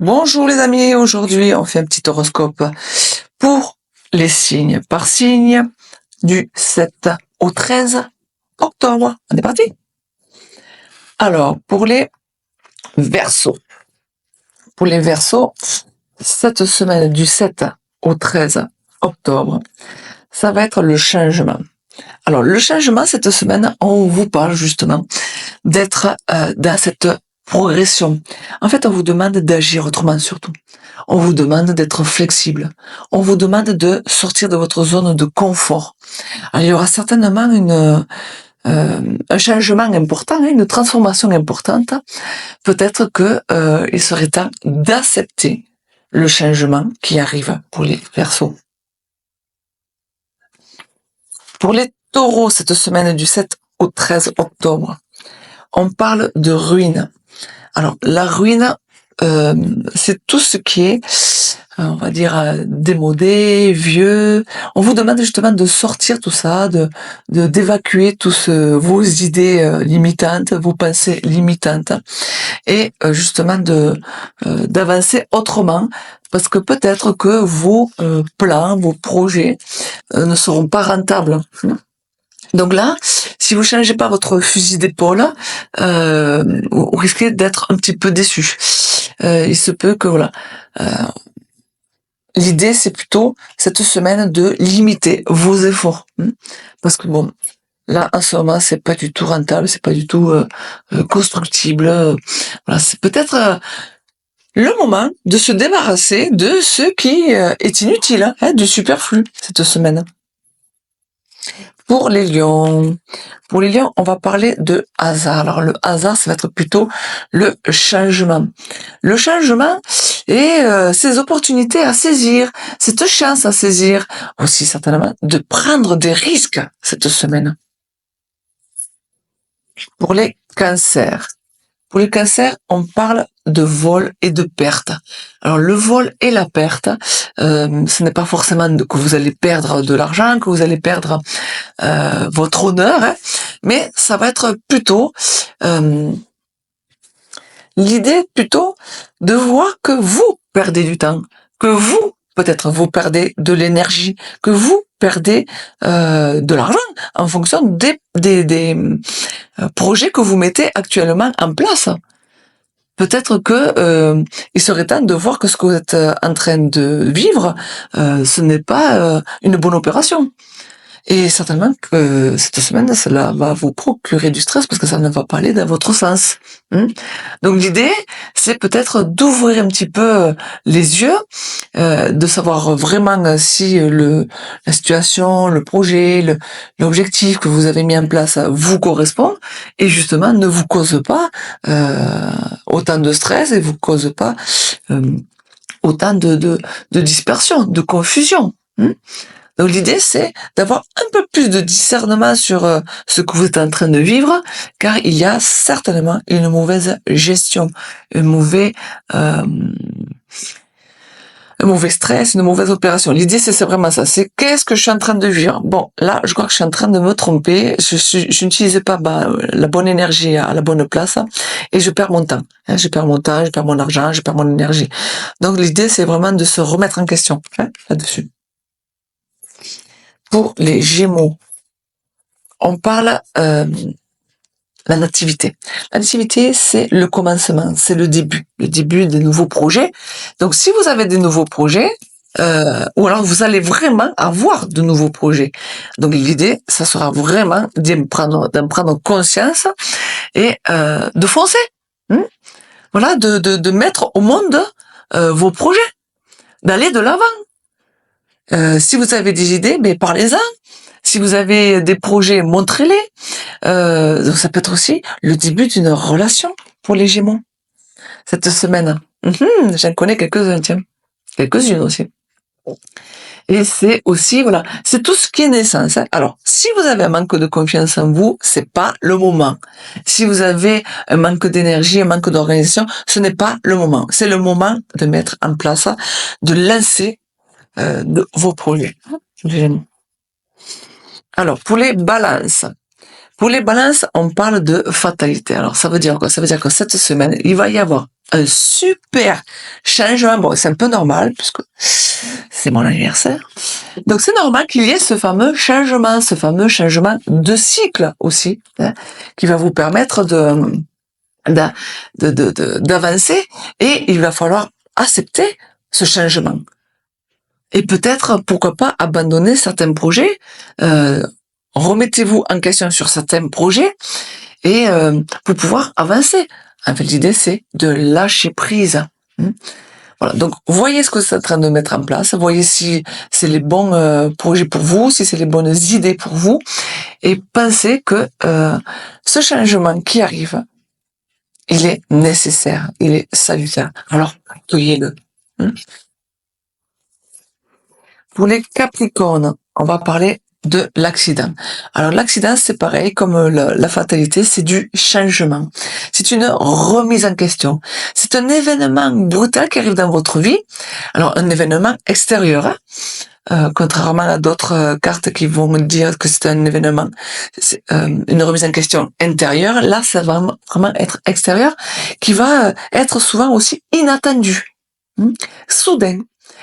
Bonjour les amis, aujourd'hui on fait un petit horoscope pour les signes par signe du 7 au 13 octobre. On est parti? Alors, pour les Verseaux. Pour les Verseaux, cette semaine du 7 au 13 octobre, ça va être le changement. Alors, le changement, cette semaine, on vous parle justement d'être dans cette progression. En fait, on vous demande d'agir autrement surtout. On vous demande d'être flexible. On vous demande de sortir de votre zone de confort. Alors, il y aura certainement un changement important, une transformation importante. Peut-être que il serait temps d'accepter le changement qui arrive pour les Verseaux. Pour les Taureaux, cette semaine du 7 au 13 octobre, on parle de ruine. Alors, la ruine, c'est tout ce qui est, on va dire, démodé, vieux. On vous demande justement de sortir tout ça, d'évacuer vos idées limitantes, vos pensées limitantes, et justement d'avancer autrement, parce que peut-être que vos plans, vos projets ne seront pas rentables. Donc là, si vous changez pas votre fusil d'épaule, vous risquez d'être un petit peu déçu. Il se peut que voilà. L'idée, c'est plutôt cette semaine de limiter vos efforts, parce que bon, là en ce moment, c'est pas du tout rentable, c'est pas du tout constructible. Voilà, c'est peut-être le moment de se débarrasser de ce qui est inutile, du superflu cette semaine. Pour les lions, on va parler de hasard. Alors le hasard, ça va être plutôt le changement. Le changement et ces opportunités à saisir, cette chance à saisir, aussi certainement de prendre des risques cette semaine. Pour les cancers. Pour les cancers, on parle de vol et de perte. Alors le vol et la perte, ce n'est pas forcément que vous allez perdre de l'argent, que vous allez perdre votre honneur, mais ça va être plutôt l'idée plutôt de voir que vous perdez du temps, que vous peut-être vous perdez de l'énergie, que vous perdez de l'argent en fonction des projets que vous mettez actuellement en place. Peut-être que il serait temps de voir que ce que vous êtes en train de vivre, ce n'est pas une bonne opération. Et certainement que cette semaine, cela va vous procurer du stress parce que ça ne va pas aller dans votre sens. Donc l'idée, c'est peut-être d'ouvrir un petit peu les yeux, de savoir vraiment si la situation, le projet, l'objectif que vous avez mis en place vous correspond et justement ne vous cause pas autant de stress et vous cause pas autant de dispersion, de confusion. Donc l'idée, c'est d'avoir un peu plus de discernement sur ce que vous êtes en train de vivre, car il y a certainement une mauvaise gestion, un mauvais stress, une mauvaise opération. L'idée, c'est vraiment ça. C'est qu'est-ce que je suis en train de vivre? Bon, là, je crois que je suis en train de me tromper. Je n'utilise pas la bonne énergie à la bonne place et je perds mon temps. Je perds mon temps, je perds mon argent, je perds mon énergie. Donc l'idée, c'est vraiment de se remettre en question là-dessus. Pour les Gémeaux, on parle la nativité. La nativité, c'est le commencement, c'est le début des nouveaux projets. Donc, si vous avez des nouveaux projets, ou alors vous allez vraiment avoir de nouveaux projets. Donc, l'idée, ça sera vraiment d'en prendre conscience et de foncer. Voilà, de mettre au monde vos projets, d'aller de l'avant. Si vous avez des idées, mais parlez-en. Si vous avez des projets, montrez-les. Donc ça peut être aussi le début d'une relation pour les Gémeaux cette semaine. J'en connais quelques-uns, tiens, quelques-unes aussi. Et c'est aussi, voilà, c'est tout ce qui est naissance. Alors, si vous avez un manque de confiance en vous, c'est pas le moment. Si vous avez un manque d'énergie, un manque d'organisation, ce n'est pas le moment. C'est le moment de mettre en place, de lancer vos projets. Alors, pour les balances. Pour les balances, on parle de fatalité. Alors, ça veut dire quoi? Ça veut dire que cette semaine, il va y avoir un super changement. Bon, c'est un peu normal puisque c'est mon anniversaire. Donc c'est normal qu'il y ait ce fameux changement de cycle aussi, hein, qui va vous permettre d'avancer, et il va falloir accepter ce changement. Et peut-être, pourquoi pas, abandonner certains projets, remettez-vous en question sur certains projets, et pour pouvoir avancer. En fait, l'idée, c'est de lâcher prise. Voilà. Donc, voyez ce que vous êtes en train de mettre en place, voyez si c'est les bons projets pour vous, si c'est les bonnes idées pour vous, et pensez que ce changement qui arrive, il est nécessaire, il est salutaire. Alors, accueillez-le. Pour les Capricornes, on va parler de l'accident. Alors l'accident, c'est pareil, comme la fatalité, c'est du changement. C'est une remise en question. C'est un événement brutal qui arrive dans votre vie. Alors un événement extérieur, contrairement à d'autres cartes qui vont me dire que c'est un événement, c'est, une remise en question intérieure. Là, ça va vraiment être extérieur, qui va être souvent aussi inattendu, soudain,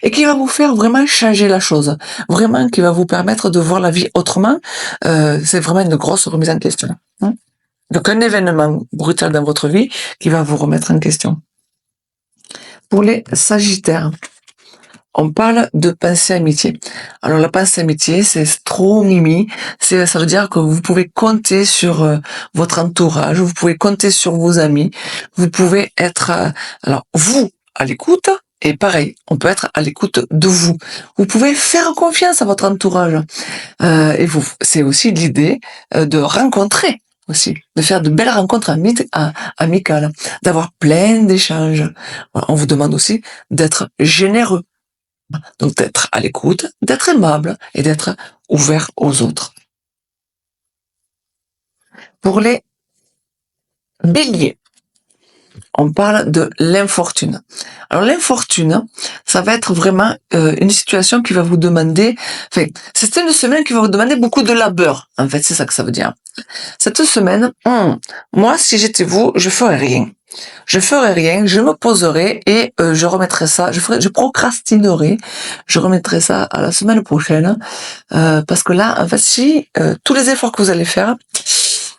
et qui va vous faire vraiment changer la chose, vraiment qui va vous permettre de voir la vie autrement. C'est vraiment une grosse remise en question. Donc un événement brutal dans votre vie qui va vous remettre en question. Pour les Sagittaires, on parle de pensée amitié. Alors la pensée amitié, c'est trop mimi, ça veut dire que vous pouvez compter sur votre entourage, vous pouvez compter sur vos amis, vous pouvez être, alors vous, à l'écoute, et pareil, on peut être à l'écoute de vous. Vous pouvez faire confiance à votre entourage. Et vous, c'est aussi l'idée de rencontrer aussi, de faire de belles rencontres amicales, d'avoir plein d'échanges. Voilà, on vous demande aussi d'être généreux. Donc d'être à l'écoute, d'être aimable et d'être ouvert aux autres. Pour les Béliers, on parle de l'infortune. Alors l'infortune, ça va être vraiment une situation qui va vous demander, enfin, c'est une semaine qui va vous demander beaucoup de labeur, en fait, c'est ça que ça veut dire. Cette semaine, moi, si j'étais vous, je ferais rien. Je ferais rien, je me poserai et je remettrai ça, je procrastinerai, je remettrai ça à la semaine prochaine, parce que là, en fait, si tous les efforts que vous allez faire,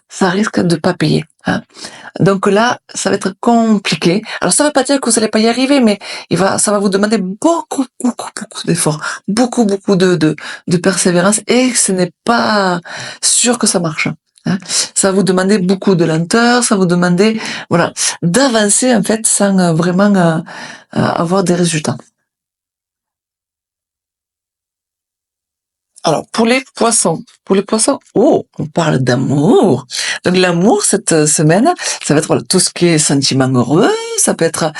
ça risque de pas payer. Donc là, ça va être compliqué. Alors ça ne veut pas dire que vous n'allez pas y arriver, mais ça va vous demander beaucoup d'efforts, beaucoup de persévérance, et ce n'est pas sûr que ça marche. Ça va vous demander beaucoup de lenteur, ça va vous demander, voilà, d'avancer en fait sans vraiment avoir des résultats. Alors, pour les poissons, on parle d'amour. Donc, l'amour, cette semaine, ça va être tout ce qui est sentiment heureux, ça peut être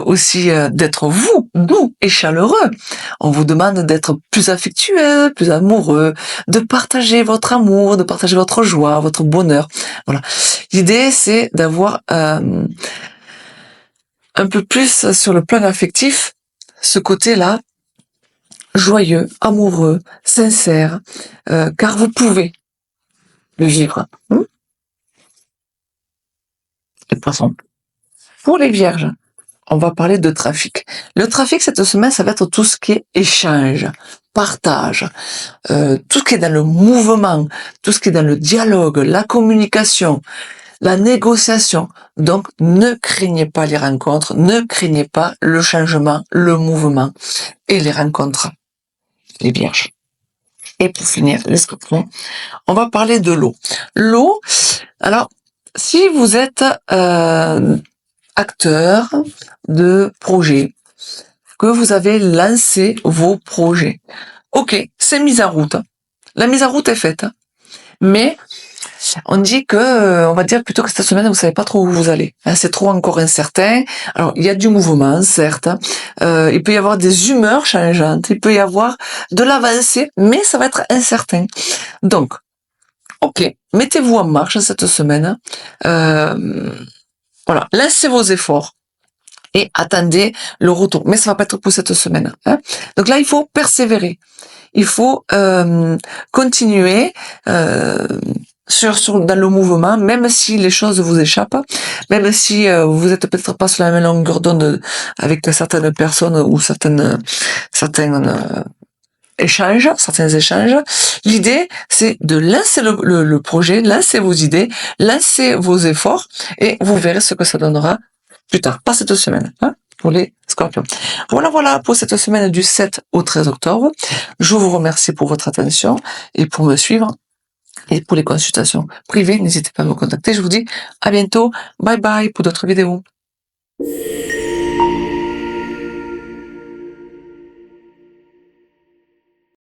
aussi d'être vous, doux et chaleureux. On vous demande d'être plus affectueux, plus amoureux, de partager votre amour, de partager votre joie, votre bonheur. Voilà. L'idée, c'est d'avoir un peu plus sur le plan affectif, ce côté-là, joyeux, amoureux, sincère, car vous pouvez le vivre. Les poissons. Pour les vierges, on va parler de trafic. Le trafic, cette semaine, ça va être tout ce qui est échange, partage, tout ce qui est dans le mouvement, tout ce qui est dans le dialogue, la communication, la négociation. Donc, ne craignez pas les rencontres, ne craignez pas le changement, le mouvement et les rencontres. Les vierges. Et pour finir, les scorpions, on va parler de l'eau. L'eau, alors, si vous êtes acteur de projet, que vous avez lancé vos projets, ok, c'est mise en route. La mise en route est faite. Mais on dit que, on va dire plutôt que cette semaine, vous savez pas trop où vous allez. C'est trop encore incertain. Alors, il y a du mouvement, certes. Il peut y avoir des humeurs changeantes. Il peut y avoir de l'avancée, mais ça va être incertain. Donc, ok, mettez-vous en marche cette semaine. Voilà, lancez vos efforts et attendez le retour. Mais ça va pas être pour cette semaine. Donc là, il faut persévérer. Il faut continuer. dans le mouvement, même si les choses vous échappent, même si vous êtes peut-être pas sur la même longueur d'onde avec certaines personnes ou certains échanges. L'idée, c'est de lancer le projet, lancer vos idées, lancer vos efforts, et vous verrez ce que ça donnera plus tard, pas cette semaine, hein, pour les scorpions. Voilà pour cette semaine du 7 au 13 octobre. Je vous remercie pour votre attention et pour me suivre. Et pour les consultations privées, n'hésitez pas à me contacter. Je vous dis à bientôt. Bye bye pour d'autres vidéos.